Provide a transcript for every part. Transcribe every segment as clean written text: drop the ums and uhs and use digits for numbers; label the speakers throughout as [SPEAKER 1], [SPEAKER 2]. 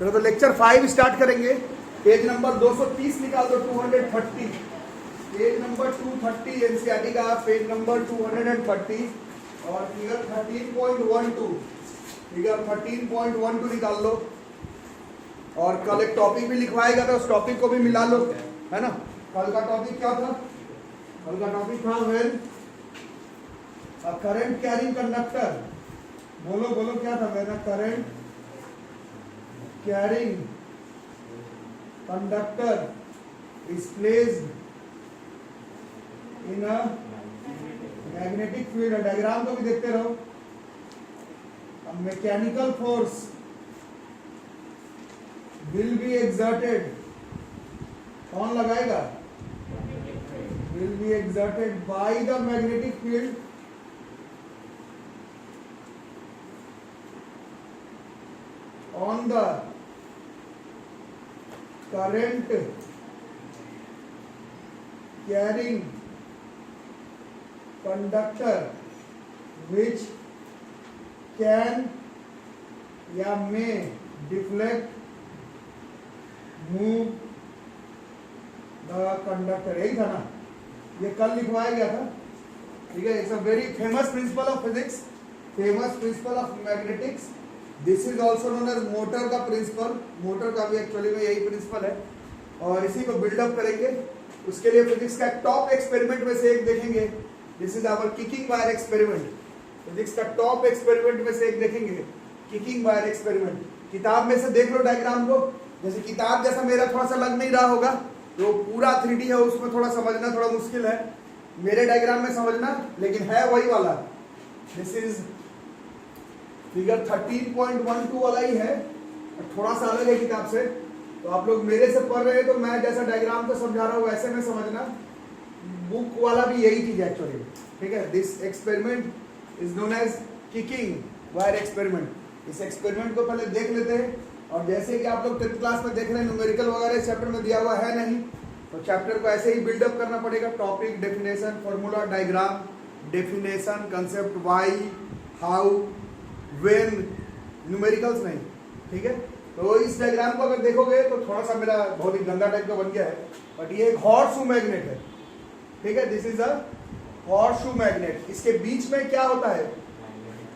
[SPEAKER 1] चलो तो lecture 5 start करेंगे। पेज नंबर 230 निकाल दो, 230, पेज नंबर 230 एनसीईआरटी का पेज नंबर 230 और फिगर 13.12, फिगर 13.12 निकाल लो। और कल एक टॉपिक भी लिखवाएगा तो उस टॉपिक को भी मिला लो, है ना। कल का टॉपिक क्या था? कल का टॉपिक था when a current carrying conductor, बोलो बोलो क्या था? When a current carrying conductor is placed in a magnetic field. Diagram को भी देखते रहो। Mechanical force will be exerted, कौन लगाएगा? Will be exerted by the magnetic field on the current carrying conductor which can या may deflect move the conductor। यही था ना, ये कल लिखवाया गया था, ठीक है। It's a very famous principle of physics, famous principle of magnetics. This is also known as motor का प्रिंसिपल। मोटर का भी एक्चुअली में यही प्रिंसिपल है और इसी को बिल्डअप करेंगे। उसके लिए फिजिक्स का टॉप एक्सपेरिमेंट में से एक देखेंगे। This is hour kicking wire experiment. Physics का टॉप एक्सपेरिमेंट में से एक देखेंगे, किकिंग वायर एक्सपेरिमेंट। किताब में से देख लो डायग्राम को। जैसे किताब जैसा मेरा थोड़ा सा लग नहीं रहा होगा, तो पूरा 3D है, उसमें थोड़ा समझना थोड़ा मुश्किल है। मेरे डायग्राम में समझना, लेकिन है वही वाला। दिस इज फिगर 13.12 वाला ही है, थोड़ा सा अलग है किताब से। तो आप लोग मेरे से पढ़ रहे हैं तो मैं जैसा डायग्राम को समझा रहा हूँ वैसे में समझना। बुक वाला भी यही चीज है एक्चुअली, ठीक है। This experiment is known as kicking wire experiment. इस एक्सपेरिमेंट को पहले देख लेते हैं। और जैसे कि आप लोग 10th क्लास में देख रहे हैं, न्यूमेरिकल वगैरह इस चैप्टर में दिया हुआ है नहीं, तो चैप्टर को ऐसे ही बिल्डअप करना पड़ेगा। Topic, definition, formula, diagram, definition, concept, why, how, when, numericals नहीं, ठीक है। तो इस डायग्राम को अगर देखोगे तो थोड़ा सा मेरा बहुत ही गंदा टाइप का बन गया है, बट ये एक हॉर्सशू मैग्नेट है, ठीक है। This is a horseshoe magnet. इसके बीच में क्या होता है?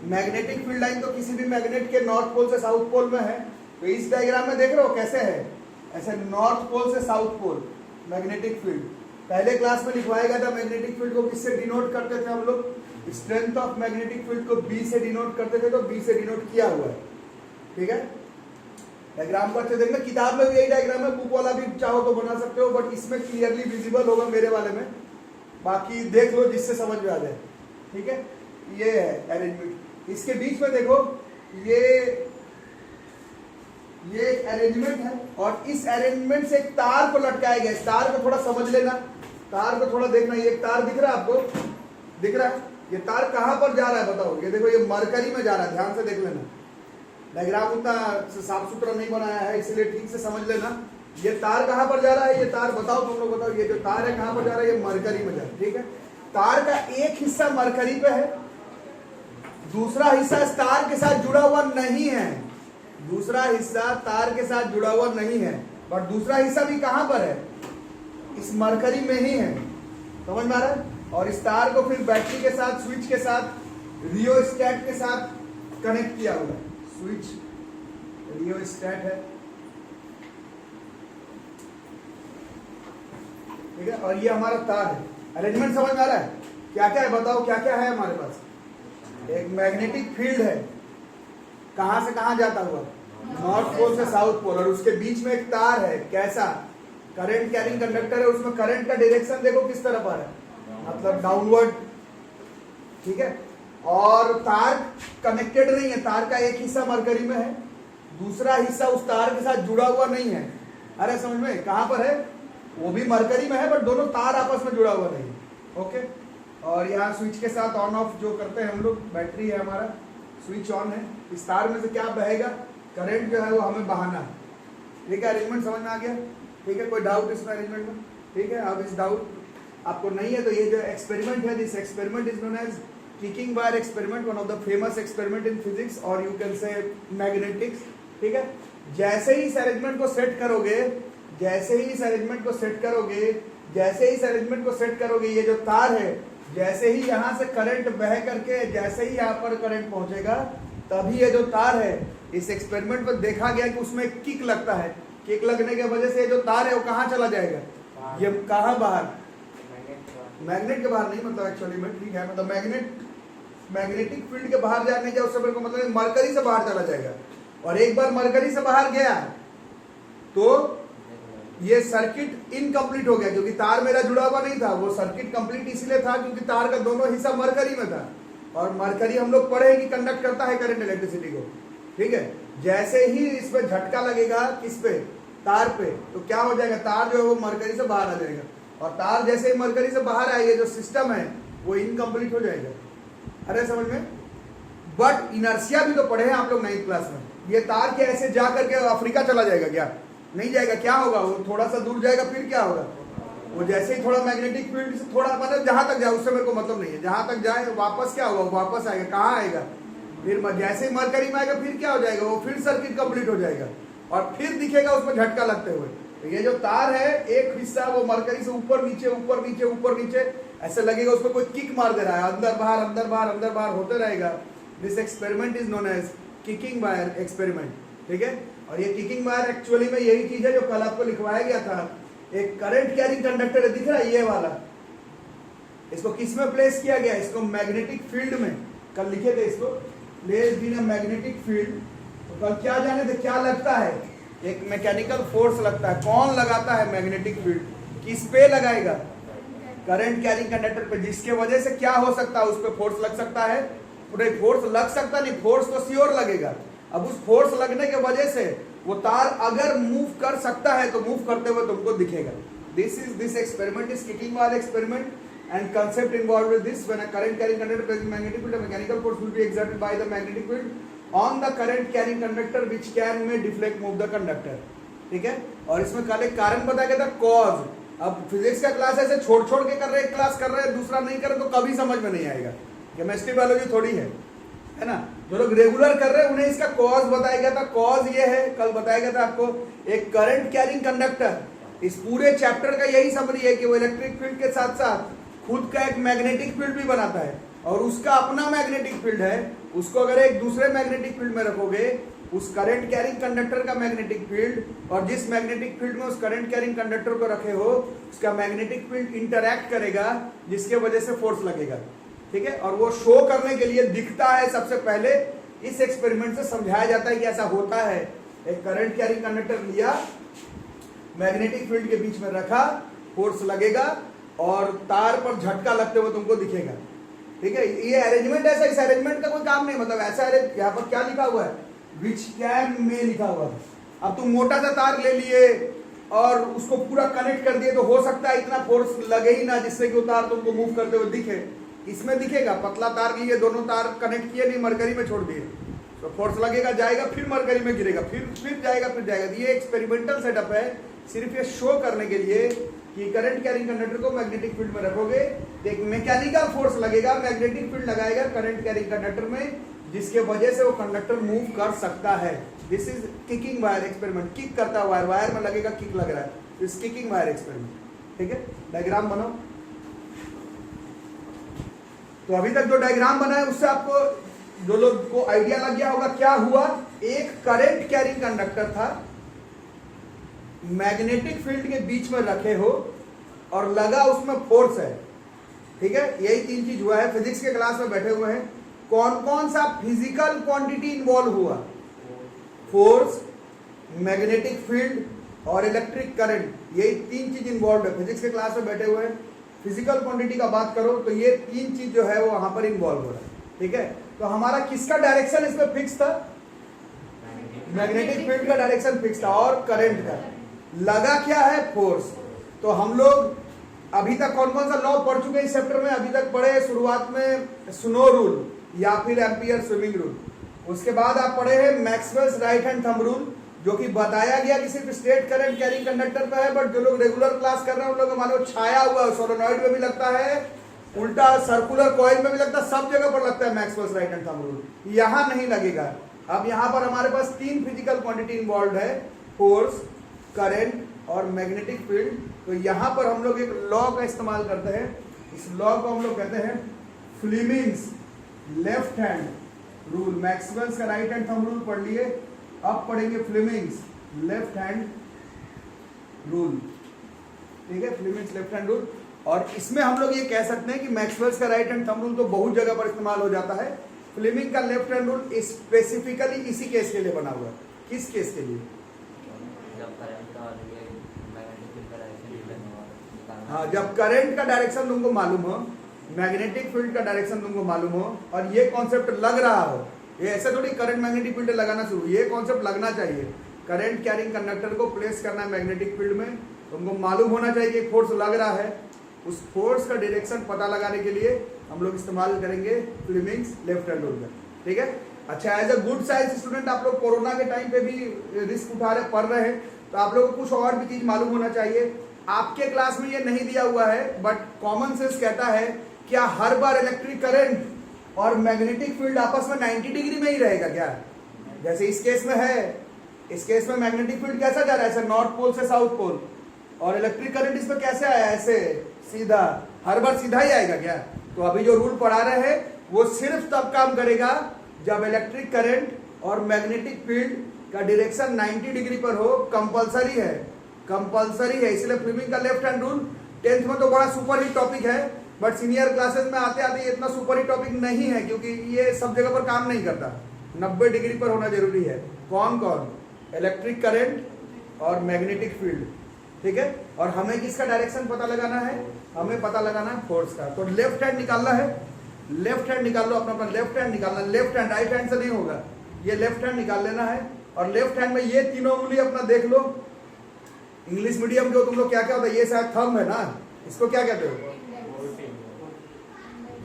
[SPEAKER 1] मैग्नेटिक फील्ड लाइन तो किसी भी मैग्नेट के नॉर्थ पोल से साउथ पोल में है। तो इस डायग्राम में देख रहे हो कैसे है? ऐसे नॉर्थ पोल से साउथ पोल मैग्नेटिक फील्ड। पहले क्लास में लिखवाया गया था मैग्नेटिक फील्ड को किससे डिनोट करते थे हम लोग? स्ट्रेंथ ऑफ मैग्नेटिक फील्ड को बी से डिनोट करते थे, तो बी से डिनोट किया हुआ है, ठीक है। डायग्राम को अच्छे देखना। किताब में भी यही डायग्राम है, बुक वाला भी चाहो तो बना सकते हो, बट इसमें क्लियरली विजिबल होगा मेरे वाले में। बाकी देख लो जिससे समझ में आ जाए, ठीक है। ये है अरेंजमेंट। इसके बीच में देखो, ये एक अरेंजमेंट है और इस अरेंजमेंट से एक तार को लटकाया गया। इस तार को थोड़ा समझ लेना, तार को थोड़ा देखना। ये एक तार दिख रहा है आपको? दिख रहा है? ये तार कहां पर जा रहा है बताओ? ये देखो, ये मरकरी में जा रहा है, ध्यान से देख लेना। डायग्राम उतना साफ सुथरा नहीं बनाया है, इसलिए ठीक से समझ लेना। ये तार कहां पर जा रहा है? ये तार बताओ, तुम लोग बताओ। ये जो तार है कहां पर जा रहा है? ये मरकरी में जा रहा है, ठीक है। तार का एक हिस्सा मरकरी पे है, दूसरा हिस्सा इस तार के साथ जुड़ा हुआ नहीं है। दूसरा हिस्सा तार के साथ जुड़ा हुआ नहीं है, बट दूसरा हिस्सा भी कहां पर है? इस मरकरी में ही है। समझ में आ रहा है? और इस तार को फिर बैटरी के साथ, स्विच के साथ, रियोस्टेट के साथ कनेक्ट किया हुआ है। स्विच रियोस्टेट है, ठीक है। और ये हमारा तार है। अरेंजमेंट समझ में आ रहा है? क्या क्या है बताओ, क्या क्या है हमारे पास? एक मैग्नेटिक फील्ड है, कहां से कहां जाता हुआ? नॉर्थ पोल से साउथ पोल। और उसके बीच में एक तार है, कैसा? करंट कैरिंग कंडक्टर है। उसमें करंट का डायरेक्शन देखो किस तरफ आ रहा है, मतलब डाउनवर्ड, ठीक है। और तार कनेक्टेड नहीं है, तार का एक हिस्सा मरकरी में है, दूसरा हिस्सा उस तार के साथ जुड़ा हुआ नहीं है। अरे समझ में? कहां पर है? वो भी मरकरी में है, बट दोनों तार आपस में जुड़ा हुआ नहीं है, ओके। और यहाँ स्विच के साथ ऑन ऑफ जो करते हैं हम लोग, बैटरी है हमारा, स्विच ऑन है। इस तार में से क्या बहेगा? करंट जो है वो हमें बहाना है, ठीक है। अरेंजमेंट समझ में आ गया, ठीक है। कोई डाउट इसमें अरेंजमेंट में? ठीक है। अब इस डाउट आपको नहीं है तो ये जो एक्सपेरिमेंट है, this experiment is known as kicking wire experiment, one of the famous experiment in physics और यू कैन से मैग्नेटिक्स, ठीक है। जैसे ही इस अरेंजमेंट को सेट करोगे, जैसे ही इस अरेंजमेंट को सेट करोगे, जैसे ही इस अरेंजमेंट को सेट करोगे, ये जो तार है, जैसे ही यहां से करंट बह करके जैसे ही यहाँ पर करंट पहुंचेगा, तभी ये जो तार है, इस एक्सपेरिमेंट में देखा गया कि उसमें किक लगता है। किक लगने की वजह से ये जो तार है वो कहाँ चला जाएगा, ये कहाँ बाहर, मैग्नेट के बाहर नहीं, मतलब एक्चुअली में ठीक है, मतलब मैग्नेटिक फील्ड के बाहर जाने का उससे मेरे को मतलब मरकरी से बाहर चला जाएगा। और एक बार मरकरी से बाहर गया तो ये सर्किट इनकम्प्लीट हो गया, क्योंकि तार मेरा जुड़ा हुआ नहीं था। वो सर्किट कंप्लीट इसलिए था क्योंकि तार का दोनों हिस्सा मरकरी में था, और मरकरी हम लोग पढ़े कि कंडक्ट करता है करंट इलेक्ट्रिसिटी को, ठीक है। जैसे ही इसमें झटका लगेगा, किस पे, तार पे, तो क्या हो जाएगा, तार जो है वो मरकरी से बाहर आ जाएगा, और तार जैसे ही मरकरी से बाहर आएगा, जो सिस्टम है वो इनकम्प्लीट हो जाएगा। अरे समझ में, बट इनर्शिया भी तो पढ़े हैं आप लोग 9th क्लास में। ये तार क्या ऐसे जा करके अफ्रीका चला जाएगा क्या, नहीं जाएगा। क्या होगा, वो थोड़ा सा दूर जाएगा, फिर क्या होगा, वो जैसे ही थोड़ा मैग्नेटिक फील्ड से थोड़ा मतलब जहां तक जाए उससे मेरे को मतलब नहीं है, जहां तक जाए वापस क्या होगा, वापस आएगा, कहाँ आएगा, फिर जैसे ही मरकरी में आएगा फिर क्या हो जाएगा, वो फिर सर्किट कंप्लीट हो जाएगा, और फिर दिखेगा उसमें झटका लगते हुए। तो ये जो तार है, एक हिस्सा वो मरकरी से ऊपर नीचे ऊपर नीचे ऊपर नीचे ऐसे लगेगा, उसमें कोई किक मार दे रहा है, अंदर बाहर अंदर बाहर अंदर बाहर होते रहेगा। This experiment is known as kicking wire experiment, ठीक है। और ये किकिंग वायर एक्चुअली में यही चीज है जो कल आपको लिखवाया गया था। एक करंट कैरिंग कंडक्टर है, दिख रहा है ये वाला, इसको किस में प्लेस किया गया, इसको मैग्नेटिक फील्ड में, कल लिखे थे इसको प्लेस इन मैग्नेटिक फील्ड। तो कल क्या जाने थे, क्या लगता है, एक मैकेनिकल फोर्स लगता है। कौन लगाता है मैग्नेटिक फील्ड, किस पे लगाएगा, करंट कैरिंग कंडक्टर पे, जिसके वजह से क्या हो सकता है, उस पर फोर्स लग सकता है, पूरे फोर्स लग सकता नहीं, फोर्स तो श्योर लगेगा। अब उस फोर्स लगने के वजह से वो तार अगर मूव कर सकता है तो मूव करते हुए तुमको दिखेगा। This experiment is kicking wire experiment and concept involved with this, when a current carrying conductor presents magnetic field, a mechanical force will be exerted by the magnetic field on the current carrying conductor which can may deflect move the conductor, ठीक है। और इसमें कल एक कारण बताया गया था, कॉज। अब फिजिक्स का क्लास ऐसे छोड़ छोड़ के कर रहे, एक क्लास कर रहे दूसरा नहीं कर रहे तो कभी समझ में नहीं आएगा। केमिस्ट्री बायोलॉजी थोड़ी है ना। जो लोग रेगुलर कर रहे हैं उन्हें इसका कॉज बताया गया था। कॉज ये है, कल बताया गया था आपको, एक करंट कैरिंग कंडक्टर, इस पूरे चैप्टर का यही समरी है कि वो इलेक्ट्रिक फील्ड के साथ साथ खुद का एक मैग्नेटिक फील्ड भी बनाता है, और उसका अपना मैग्नेटिक फील्ड है। उसको अगर एक दूसरे मैग्नेटिक फील्ड में रखोगे, उस करंट कैरिंग कंडक्टर का मैग्नेटिक फील्ड और जिस मैग्नेटिक फील्ड में उस करंट कैरिंग कंडक्टर को रखे हो, उसका मैग्नेटिक फील्ड इंटरैक्ट करेगा, जिसके वजह से फोर्स लगेगा, ठीक है। और वो शो करने के लिए दिखता है, सबसे पहले इस एक्सपेरिमेंट से समझाया जाता है कि ऐसा होता है। एक करंट कैरिंग कंडक्टर लिया, मैग्नेटिक फील्ड के बीच में रखा, फोर्स लगेगा और तार पर झटका लगते हुए तुमको दिखेगा, ठीक है। ये अरेंजमेंट ऐसा, इस अरेंजमेंट का कोई काम नहीं, मतलब ऐसा यहाँ पर क्या लिखा हुआ है, विच कैन में लिखा हुआ है। अब तुम मोटा सा तार ले लिए और उसको पूरा कनेक्ट कर दिए तो हो सकता है इतना फोर्स लगे ही ना जिससे कि वो तार तुमको मूव करते हुए दिखे। इसमें दिखेगा, पतला तार लिए, दोनों तार कनेक्ट किए नहीं, मरकरी में छोड़ दिए तो फोर्स लगेगा, जाएगा, फिर मरकरी में गिरेगा, फिर जाएगा, फिर जाएगा। ये एक्सपेरिमेंटल सेटअप है, सिर्फ ये शो करने के लिए कि करंट कैरिंग कंडक्टर को मैग्नेटिक फील्ड में रखोगे तो एक मैकेनिकल फोर्स लगेगा, मैग्नेटिक फील्ड लगाएगा करंट कैरिंग कंडक्टर में, जिसके वजह से वो कंडक्टर मूव कर सकता है। This is kicking wire experiment. Kick करता वायर, वायर में लगेगा, किक लग रहा है, इस किकिंग वायर एक्सपेरिमेंट, ठीक है। डायग्राम बनाओ। तो अभी तक जो डायग्राम बना है उससे आपको जो लोग को आइडिया लग गया होगा क्या हुआ। एक करंट कैरिंग कंडक्टर था, मैग्नेटिक फील्ड के बीच में रखे हो और लगा उसमें फोर्स है, ठीक है। यही तीन चीज हुआ है। फिजिक्स के क्लास में बैठे हुए हैं, कौन कौन सा फिजिकल क्वांटिटी इन्वॉल्व हुआ, फोर्स, मैग्नेटिक फील्ड और इलेक्ट्रिक करंट, यही तीन चीज इन्वॉल्व है। फिजिक्स के क्लास में बैठे हुए हैं, फिजिकल क्वांटिटी का बात करो तो ये तीन चीज जो है वो वहां पर इन्वॉल्व हो रहा है, ठीक है। तो हमारा किसका डायरेक्शन इसमें फिक्स था, मैग्नेटिक फील्ड का डायरेक्शन फिक्स था और करंट का। लगा क्या है, फोर्स। तो हम लोग अभी तक कौन कौन सा लॉ पढ़ चुके हैं इस चैप्टर में, अभी तक पढ़े शुरुआत में स्नो रूल या फिर एम्पियर स्विमिंग रूल। उसके बाद आप पढ़े हैं Maxwell's right hand thumb rule, जो कि बताया गया कि सिर्फ स्ट्रेट करंट कैरिंग कंडक्टर पे है, बट जो लोग रेगुलर क्लास कर रहे हैं उन लोगों को मालूम छाया हुआ सोलेनॉइड में भी लगता है, उल्टा सर्कुलर कॉइल में भी लगता है, सब जगह पर लगता है Maxwell's right hand thumb rule. यहां नहीं लगेगा, अब यहां पर हमारे पास 3 फिजिकल क्वांटिटी इन्वॉल्व है, फोर्स, करंट और मैग्नेटिक फील्ड। तो यहां पर हम लोग एक लॉ का इस्तेमाल करते हैं, इस लॉ को हम लोग कहते हैं फ्लीमिंग्स लेफ्ट हैंड रूल। मैक्सवेल्स का राइट हैंड थंब रूल पढ़ लिए, अब पढ़ेंगे फ्लीमिंग्स लेफ्ट हैंड रूल। ठीक है, फ्लीमिंग्स लेफ्ट हैंड रूल। और इसमें हम लोग ये कह सकते हैं कि मैक्सवेल्स का राइट हैंड थंब रूल तो बहुत जगह पर इस्तेमाल हो जाता है, फ्लीमिंग का लेफ्ट हैंड रूल स्पेसिफिकली इसी केस के लिए बना हुआ है। किस केस के लिए? हाँ, जब करंट का डायरेक्शन तुमको मालूम हो, मैग्नेटिक फील्ड का डायरेक्शन तुमको मालूम हो और ये कॉन्सेप्ट लग रहा हो, ये ऐसे थोड़ी करंट मैग्नेटिक फील्ड लगाना शुरू, ये कॉन्सेप्ट लगना चाहिए। करंट कैरिंग कंडक्टर को प्लेस करना है मैग्नेटिक फील्ड में, तुमको मालूम होना चाहिए कि फोर्स लग रहा है, उस फोर्स का डायरेक्शन पता लगाने के लिए हम लोग इस्तेमाल करेंगे फ्लीमिंग्स लेफ्ट हैंड रूल का। ठीक है, अच्छा, as a good science student आप लोग कोरोना के टाइम पे भी रिस्क उठा रहे, पढ़ रहे हैं, तो आप लोगों को कुछ और भी चीज मालूम होना चाहिए। आपके क्लास में ये नहीं दिया हुआ है, बट कॉमन सेंस कहता है क्या हर बार इलेक्ट्रिक करंट और मैग्नेटिक फील्ड आपस में 90 डिग्री में ही रहेगा क्या? जैसे इस केस में है, इस केस में मैग्नेटिक फील्ड कैसा जा रहा है, ऐसे नॉर्थ पोल से साउथ पोल, और इलेक्ट्रिक करंट इसमें कैसे आया, ऐसे सीधा, हर बार सीधा ही आएगा क्या? तो अभी जो रूल पढ़ा रहे हैं वो सिर्फ तब काम करेगा जब इलेक्ट्रिक करंट और मैग्नेटिक फील्ड का डायरेक्शन 90 डिग्री पर हो। कंपलसरी है, कंपलसरी है। इसलिए फ्लीमिंग का लेफ्ट हैंड रूल 10th में तो बड़ा सुपर हिट टॉपिक है, बट सीनियर क्लासेस में आते आते ये इतना सुपर हिट टॉपिक नहीं है, क्योंकि ये सब जगह पर काम नहीं करता। 90 डिग्री पर होना जरूरी है। कौन कौन? इलेक्ट्रिक करंट और मैग्नेटिक फील्ड। ठीक है, और हमें किसका डायरेक्शन पता लगाना है? हमें पता लगाना है फोर्स का। तो लेफ्ट हैंड निकालना है, लेफ्ट हैंड निकाल लो अपना, अपना लेफ्ट हैंड निकालना, लेफ्ट हैंड, राइट हैंड से नहीं होगा, ये लेफ्ट हैंड निकाल लेना है। और लेफ्ट हैंड में ये तीनों उंगली अपना देख लो, इंग्लिश मीडियम के तुम लोग क्या क्या होता है, ये शायद थंब है ना, इसको क्या कहते हो?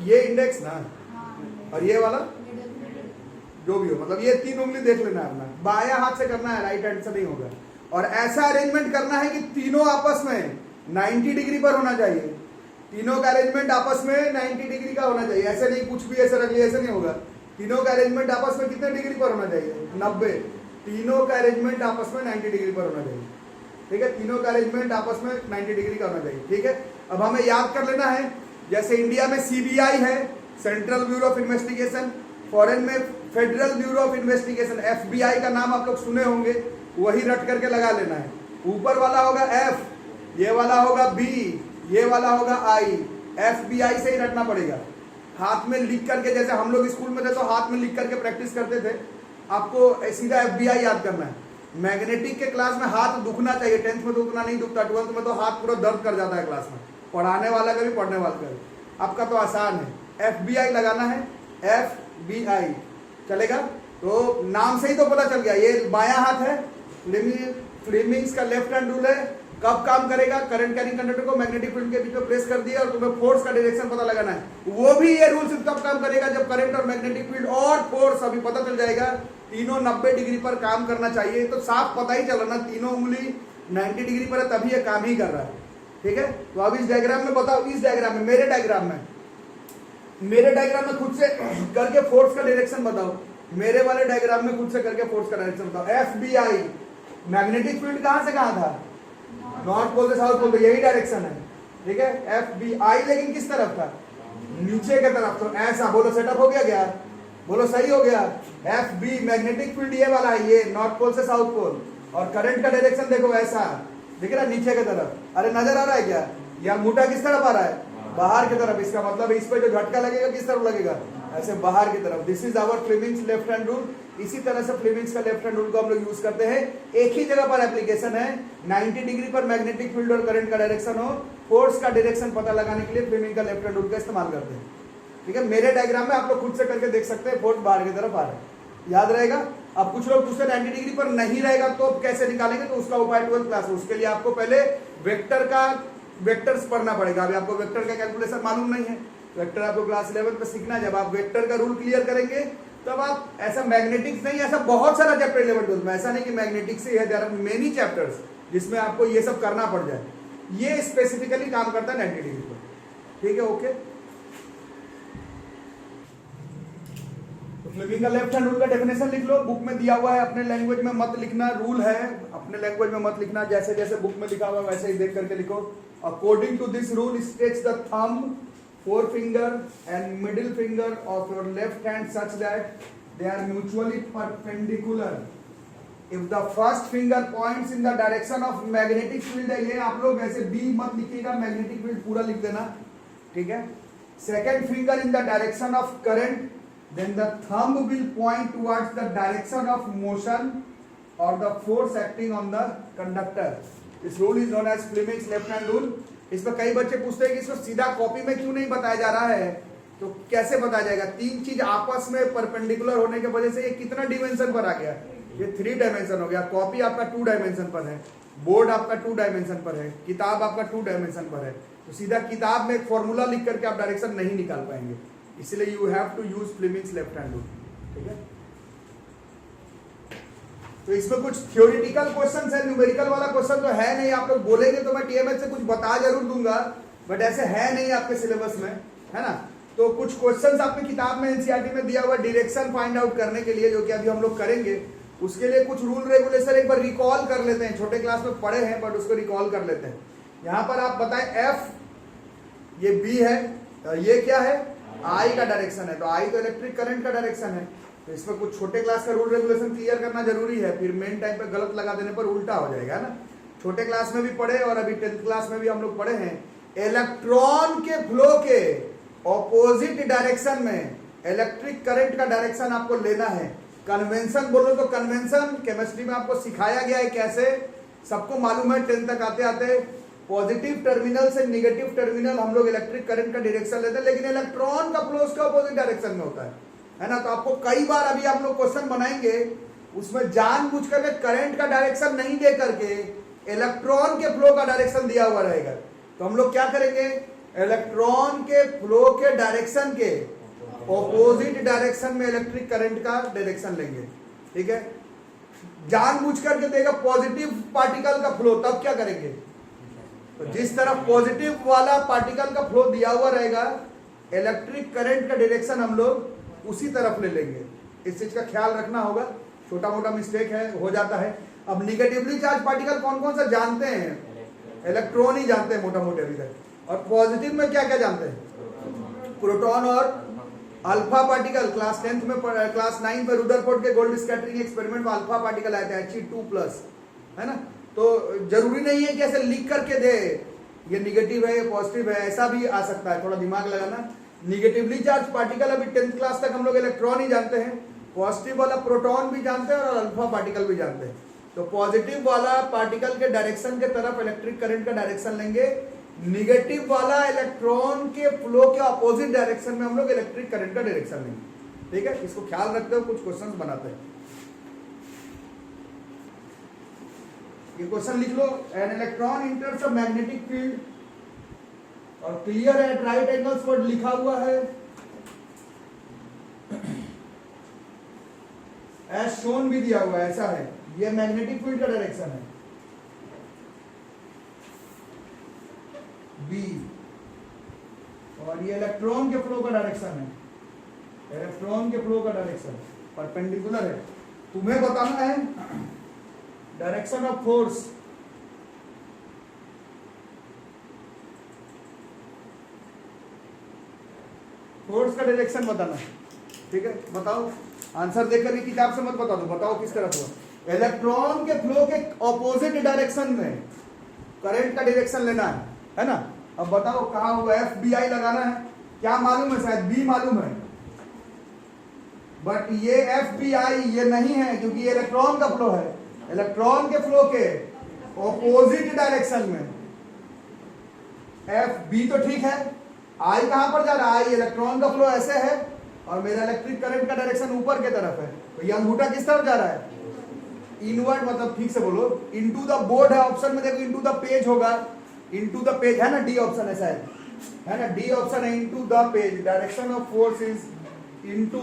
[SPEAKER 1] ये इंडेक्स ना, और ये वाला जो भी हो, मतलब ये 3 उंगली देख लेना है अपना, बाया हाथ से करना है, राइट हैंड से नहीं होगा। और ऐसा अरेंजमेंट करना है कि तीनों आपस में 90 डिग्री पर होना चाहिए, तीनों का अरेंजमेंट आपस में 90 डिग्री का होना चाहिए। ऐसे नहीं कुछ भी ऐसे रख लिया, ऐसे नहीं होगा। तीनों का अरेंजमेंट आपस में कितने डिग्री पर होना चाहिए? 90। तीनों का अरेंजमेंट आपस में 90 डिग्री पर होना चाहिए। ठीक है, तीनों का अरेंजमेंट आपस में 90 डिग्री का होना चाहिए। ठीक है, अब हमें याद कर लेना है, जैसे इंडिया में CBI है, central bureau of investigation, foreign में federal bureau of investigation, FBI का नाम आप लोग सुने होंगे, वही रट करके लगा लेना है। ऊपर वाला होगा F, ये वाला होगा B, ये वाला होगा I, FBI से ही रटना पड़ेगा। हाथ में लिख करके, जैसे हम लोग स्कूल में थे तो हाथ में लिख करके प्रैक्टिस करते थे, आपको सीधा FBI याद करना है। मैग्नेटिक के क्लास में हाथ दुखना चाहिए, 10th में तो उतना नहीं दुखता, 12th में तो हाथ पूरा दर्द कर जाता है क्लास में, पढ़ाने वाला का भी पढ़ने वाला का भी। आपका तो आसान है, FBI लगाना है, FBI चलेगा। तो नाम से ही तो पता चल गया, ये बायां हाथ है, फ्लीमिंग्स का लेफ्ट हैंड रूल है। कब काम करेगा? करंट कैरिंग कंडक्टर को मैग्नेटिक फील्ड के बीच में प्लेस कर दिया और तुम्हें फोर्स का डायरेक्शन पता लगाना है। वो भी ये रूल सिर्फ तब काम करेगा जब करंट और मैग्नेटिक फील्ड और फोर्स अभी पता चल जाएगा, तीनों 90 डिग्री पर काम करना चाहिए। तो साफ पता ही चल रहा ना, तीनों उंगली 90 डिग्री पर है, तभी ये काम ही कर रहा है। ठीक है, तो अब इस डायग्राम में बताओ, इस डायग्राम में, मेरे डायग्राम में खुद से करके फोर्स का डायरेक्शन बताओ, मेरे वाले डायग्राम में खुद से करके फोर्स का डायरेक्शन बताओ। FBI मैग्नेटिक फील्ड कहां से कहां था? नॉर्थ पोल से साउथ पोल, तो यही डायरेक्शन है। ठीक है, FBI लेकिन किस तरफ था? नीचे की तरफ। तो ऐसा बोलो, सेटअप हो गया क्या? बोलो सही हो गया। FB मैग्नेटिक फील्ड ये वाला है, ये नॉर्थ पोल से साउथ पोल, और करंट का डायरेक्शन देखो ऐसा दिख रहा है, नीचे की तरफ। अरे नजर आ रहा है क्या? या अंगूठा किस तरफ आ रहा है? बाहर की तरफ। इसका मतलब इस पे जो झटका लगेगा किस तरफ लगेगा? ऐसे बाहर की तरफ। This is our Fleming's left hand rule. इसी तरह से फ्लीमिंग्स का लेफ्ट हैंड रूल को हम लोग यूज करते हैं, एक ही जगह पर एप्लीकेशन है, 90 डिग्री पर मैग्नेटिक फील्ड और करंट का डायरेक्शन हो, फोर्स का डायरेक्शन पता लगाने के लिए फ्लीमिंग का लेफ्ट हैंड रूल का इस्तेमाल करते हैं। ठीक है, मेरे डायग्राम में आप लोग खुद से करके देख सकते हैं, फोर्स बाहर की तरफ आ रहा है, याद रहेगा। अब कुछ लोग पूछते 90 डिग्री पर नहीं रहेगा तो कैसे निकालेंगे? तो उसका उपाय 12th क्लास में, उसके लिए आपको पहले वेक्टर्स पढ़ना पड़ेगा। अभी आपको वेक्टर का कैलकुलेशन मालूम नहीं है, वेक्टर आपको क्लास 11 में सीखना है। जब आप वेक्टर का रूल क्लियर करेंगे तब आप, ऐसा मैग्नेटिक्स नहीं, ऐसा बहुत सारा चैप्टर 11 12 में, ऐसा नहीं कि मैग्नेटिक्स से है, देयर आर मेनी चैप्टर्स जिसमें आपको ये सब करना पड़ जाए। ये स्पेसिफिकली काम करता है 90 डिग्री पर। ठीक है, ओके। तो फ्लेमिंग का लेफ्ट हैंड रूल का डेफिनेशन लिख लो, बुक में दिया हुआ है, अपने लैंग्वेज में मत लिखना, रूल है, अपने लैंग्वेज में मत लिखना, जैसे जैसे बुक में लिखा हुआ है वैसे ही देख करके लिखो। According to this rule stretch the thumb, forefinger and middle finger of your left hand such that they are mutually perpendicular. If the first finger points in the direction of magnetic field है, ये आप लोग ऐसे B मत लिखिएगा, magnetic field पूरा लिख देना, ठीक है। Second finger in the direction of current, then the thumb will point towards the direction of motion or the force acting on the conductor. This rule is known as Fleming's left hand rule. इस पर कई बच्चे पूछते हैं कि इसको सीधा copy में क्यों नहीं बताया जा रहा है, तो कैसे बताया जाएगा? तीन चीज आपस में परपेंडिकुलर होने की वजह से ये कितना डिमेंशन पर आ गया? ये 3 डायमेंशन हो गया। कॉपी आपका 2 डायमेंशन पर है, बोर्ड आपका 2 डायमेंशन पर है, किताब आपका 2 डायमेंशन पर है, तो सीधा किताब में एक फॉर्मूला लिख करके आप डायरेक्शन नहीं निकाल पाएंगे, इसलिए you have to use Fleming's left hand rule, ठीक है। तो इसमें कुछ थ्योरेटिकल क्वेश्चन है, न्यूमेरिकल वाला क्वेश्चन तो है नहीं। आप लोग बोलेंगे तो मैं टीएमएच से कुछ बता जरूर दूंगा, बट ऐसे है नहीं आपके सिलेबस में, है ना। तो कुछ क्वेश्चंस आपकी किताब में एनसीईआरटी में दिया हुआ डायरेक्शन फाइंड आउट करने के लिए, जो कि अभी हम लोग करेंगे, उसके लिए कुछ रूल रेगुलेशन एक बार रिकॉल कर लेते हैं। छोटे क्लास में पढ़े हैं बट उसको रिकॉल कर लेते हैं। यहाँ पर आप बताएं एफ, ये बी है, ये क्या है? आई का डायरेक्शन है, तो आई तो इलेक्ट्रिक करंट का डायरेक्शन है, तो इसमें कुछ छोटे क्लास का रूल रेगुलेशन क्लियर करना जरूरी है, फिर मेन टाइम पे गलत लगा देने पर उल्टा हो जाएगा ना। छोटे क्लास में भी पढ़े और अभी 10th क्लास में भी हम लोग पढ़े हैं, इलेक्ट्रॉन के फ्लो के ऑपोजिट डायरेक्शन में इलेक्ट्रिक करंट का डायरेक्शन आपको लेना है। कन्वेंशन बोलो तो कन्वेंशन केमिस्ट्री में आपको सिखाया गया है कैसे, सबको मालूम है 10th तक आते आते। पॉजिटिव टर्मिनल से निगेटिव टर्मिनल हम लोग इलेक्ट्रिक करंट का डायरेक्शन लेते हैं, लेकिन इलेक्ट्रॉन का फ्लो उसके ऑपोजिट डायरेक्शन में होता है ना। तो आपको कई बार अभी आप लोग क्वेश्चन बनाएंगे, उसमें जानबूझ करके करंट का डायरेक्शन नहीं दे करके इलेक्ट्रॉन के फ्लो का डायरेक्शन दिया हुआ रहेगा। तो हम लोग क्या करेंगे, इलेक्ट्रॉन के फ्लो के डायरेक्शन के ऑपोजिट डायरेक्शन में इलेक्ट्रिक करंट का डायरेक्शन लेंगे, ठीक है। जानबूझ करके देगा पॉजिटिव पार्टिकल का फ्लो, तब क्या करेंगे, तो जिस तरफ पॉजिटिव वाला पार्टिकल का फ्लो दिया हुआ रहेगा, इलेक्ट्रिक करंट का डायरेक्शन हम लोग उसी तरफ ले लेंगे। इस चीज का ख्याल रखना होगा, छोटा मोटा मिस्टेक है, हो जाता है। अब निगेटिवली चार्ज पार्टिकल कौन कौन सा जानते हैं? इलेक्ट्रॉन ही जानते हैं मोटा मोटे अभी तक। और पॉजिटिव में क्या क्या जानते हैं? प्रोटॉन और अल्फा पार्टिकल। क्लास 10th में, क्लास 9 में रुदरफोर्ड के गोल्ड स्कैटरिंग एक्सपेरिमेंट में अल्फा पार्टिकल आए थे, He2+, है ना। तो जरूरी नहीं है कि ऐसे लिख करके दे ये निगेटिव है ये पॉजिटिव है, ऐसा भी आ सकता है, थोड़ा दिमाग लगाना। निगेटिवली चार्ज पार्टिकल अभी 10th क्लास तक हम लोग इलेक्ट्रॉन ही जानते हैं, पॉजिटिव वाला प्रोटॉन भी जानते हैं और अल्फा पार्टिकल भी जानते हैं। तो पॉजिटिव वाला पार्टिकल के डायरेक्शन के तरफ इलेक्ट्रिक करंट का डायरेक्शन लेंगे, निगेटिव वाला इलेक्ट्रॉन के फ्लो के अपोजिट डायरेक्शन में हम लोग इलेक्ट्रिक करंट का डायरेक्शन लेंगे, ठीक है। इसको ख्याल रखते हुए कुछ क्वेश्चन बनाते हैं। ये क्वेश्चन लिख लो, an electron enters a magnetic field, और क्लियर एट राइट एंगल्स पर लिखा हुआ है एज शोन भी दिया हुआ है, ऐसा है। ये मैग्नेटिक फील्ड का डायरेक्शन है बी, और ये इलेक्ट्रॉन के फ्लो का डायरेक्शन है, इलेक्ट्रॉन के फ्लो का डायरेक्शन परपेंडिकुलर है। तुम्हें बताना है डायरेक्शन ऑफ फोर्स, फोर्स का डायरेक्शन बताना, ठीक है। बताओ, आंसर देख करके किताब से मत बता दो, बताओ किस तरफ हुआ। इलेक्ट्रॉन के फ्लो के ऑपोजिट डायरेक्शन में करंट का डायरेक्शन लेना है ना। अब बताओ कहाँ हुआ, FBI लगाना है, क्या मालूम है? शायद बी मालूम है, बट ये FBI ये नहीं है, क्योंकि ये इलेक्ट्रॉन का फ्लो है। इलेक्ट्रॉन के फ्लो के ऑपोजिट डायरेक्शन में FB तो ठीक है, I कहां पर जा रहा है? आई इलेक्ट्रॉन का फ्लो ऐसे है और मेरा इलेक्ट्रिक करंट का डायरेक्शन ऊपर के तरफ है, तो ये अंगूठा किस तरफ जा रहा है? इनवर्ड, मतलब ठीक से बोलो, इनटू द बोर्ड है ऑप्शन में, देखो इनटू द पेज होगा, इनटू द पेज है ना, डी ऑप्शन ऐसा है ना, डी ऑप्शन है, into the page. Direction of force is into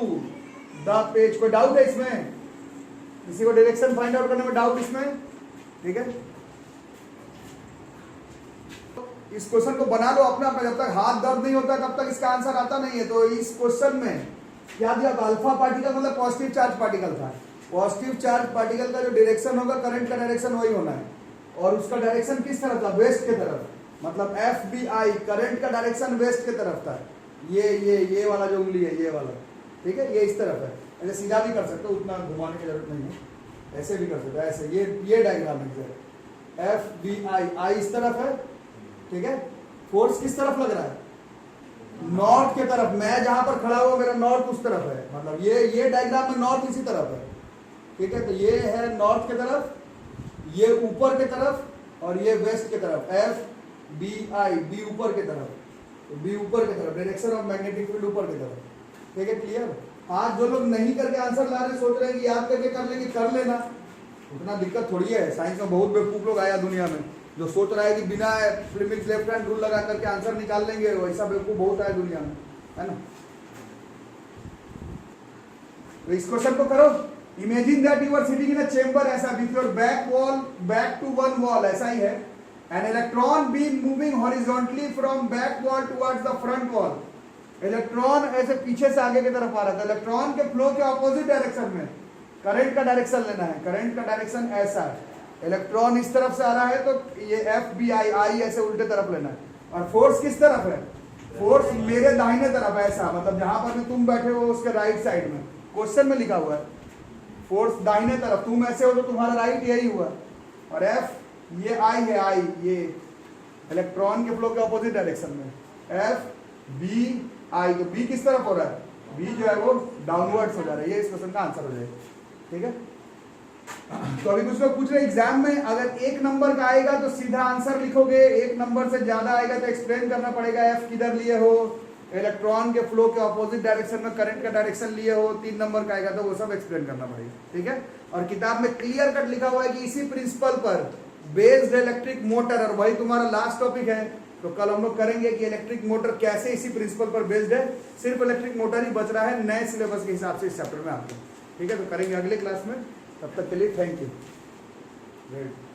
[SPEAKER 1] the page. कोई डाउट है इसमें? किसी को डायरेक्शन फाइंड आउट करने में डाउट इसमें? ठीक है, इस क्वेश्चन को बना लो अपना, जब तक हाथ दर्द नहीं होता तब तक इसका आंसर आता नहीं है। तो इस क्वेश्चन में क्या दिया? अल्फा पार्टिकल मतलब पॉजिटिव चार्ज पार्टिकल था। पॉजिटिव चार्ज पार्टिकल का जो डायरेक्शन होगा, करंट का डायरेक्शन वही होना है, और उसका डायरेक्शन किस तरफ था? वेस्ट के तरफ। मतलब एफ बी आई, करंट का डायरेक्शन वेस्ट के तरफ था। ये वाला जो उंगली है, ये वाला, ठीक है, ये इस तरफ है। ऐसे सीधा भी कर सकते हो, उतना घुमाने की जरूरत नहीं है, ऐसे भी कर सकते हो, ऐसे। ये डायग्राम है, एफ बी आई, आई इस तरफ है, ठीक है। फोर्स किस तरफ लग रहा है? नॉर्थ के तरफ। मैं जहां पर खड़ा हुआ, मेरा नॉर्थ उस तरफ है, मतलब ये डायग्राम में नॉर्थ इसी तरफ है, ठीक है। तो ये है नॉर्थ के तरफ, ये ऊपर के तरफ, और ये वेस्ट के तरफ। एफ बी आई, बी ऊपर के तरफ, तो बी ऊपर के तरफ, डायरेक्शन ऑफ मैग्नेटिक फील्ड ऊपर की तरफ, ठीक है। क्लियर? आज जो लोग नहीं करके आंसर ला रहे, सोच रहे हैं कि याद करके कर लेंगे, कर लेना, उतना दिक्कत थोड़ी है। साइंस में बहुत बेवकूफ लोग आया दुनिया में, जो सोच रहा है कि बिना फ्लेमिंग्स लेफ्ट हैंड रूल लगा करके आंसर निकाल लेंगे, वैसा बेवकूफ बहुत आया दुनिया में, है ना। तो इस क्वेश्चन को करो। Imagine that you are sitting in a chamber, ऐसा with your back to one wall, ऐसा ही है। An electron beam moving horizontally from back wall towards the front wall. Electron ऐसे पीछे से आगे की तरफ आ रहा था। इलेक्ट्रॉन के फ्लो के ऑपोजिट डायरेक्शन में करंट का डायरेक्शन लेना है। करंट का डायरेक्शन ऐसा है, इलेक्ट्रॉन इस तरफ से आ रहा है, तो ये एफ बी आई, आई ऐसे उल्टे तरफ लेना है। और फोर्स किस तरफ है? फोर्स मेरे दाहिने तरफ है, ऐसा, मतलब जहां पर भी तुम बैठे हो उसके राइट साइड में। क्वेश्चन में लिखा हुआ है फोर्स दाहिने तरफ, तुम ऐसे हो तो तुम्हारा राइट यही हुआ। और एफ, ये आई है, आई ये इलेक्ट्रॉन के फ्लो के ऑपोजिट डायरेक्शन में। एफ बी आई, तो बी किस तरफ हो रहा है? बी जो है वो डाउनवर्ड्स हो जा रहा है। ये इस क्वेश्चन का आंसर हो जाएगा, ठीक है। तो अभी कुछ लोग पूछ रहे एग्जाम में, अगर एक नंबर का आएगा तो सीधा आंसर लिखोगे, एक नंबर से ज्यादा आएगा तो एक्सप्लेन करना पड़ेगा। एफ किधर लिए हो, इलेक्ट्रॉन के फ्लो के ऑपोजिट डायरेक्शन में करंट का डायरेक्शन लिए हो, 3 नंबर का आएगा तो वो सब एक्सप्लेन करना पड़ेगा, ठीक है। और किताब में क्लियर कट लिखा हुआ है कि इसी प्रिंसिपल पर बेस्ड इलेक्ट्रिक मोटर, और वही तुम्हारा लास्ट टॉपिक है। तो कल हम लोग करेंगे कि इलेक्ट्रिक मोटर कैसे इसी प्रिंसिपल पर बेस्ड है। सिर्फ इलेक्ट्रिक मोटर ही बच रहा है नए सिलेबस के हिसाब से इस चैप्टर में आपको, ठीक है। तो करेंगे अगले क्लास में, तब तक के लिए थैंक यू।